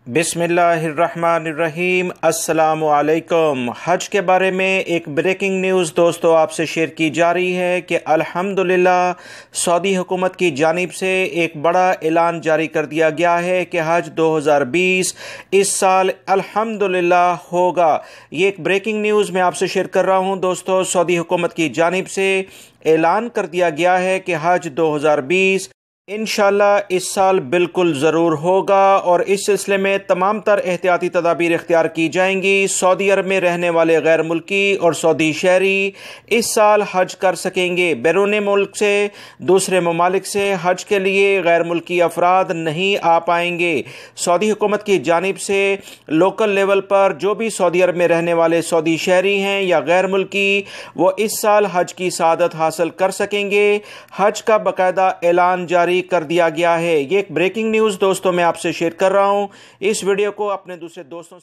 بسم اللہ الرحمن الرحیم۔ السلام علیکم۔ حج کے بارے میں ایک بریکنگ نیوز دوستو آپ سے شیئر کی جا رہی ہے کہ الحمدللہ سعودی حکومت کی جانب سے ایک بڑا اعلان جاری کر دیا گیا ہے کہ حج 2020 اس سال الحمدللہ ہوگا۔ یہ ایک بریکنگ نیوز میں آپ سے شیئر کر رہا ہوں دوستو۔ سعودی حکومت کی جانب سے اعلان کر دیا گیا ہے کہ حج 2020 انشاءاللہ اس سال بالکل ضرور ہوگا، اور اس سلسلے میں تمام تر احتیاطی تدابیر اختیار کی جائیں گی۔ سعودی عرب میں رہنے والے غیر ملکی اور سعودی شہری اس سال حج کر سکیں گے۔ بیرون ملک سے، دوسرے ممالک سے حج کے لیے غیر ملکی افراد نہیں آ پائیں گے۔ سعودی حکومت کی جانب سے لوکل لیول پر جو بھی سعودی عرب میں رہنے والے سعودی شہری ہیں یا غیر ملکی، وہ اس سال حج کی سعادت حاصل کر سکیں گے۔ حج کا باقاعدہ اعلان جاری کر دیا گیا ہے۔ یہ ایک بریکنگ نیوز دوستوں میں آپ سے شیئر کر رہا ہوں۔ اس ویڈیو کو اپنے دوسرے دوستوں سے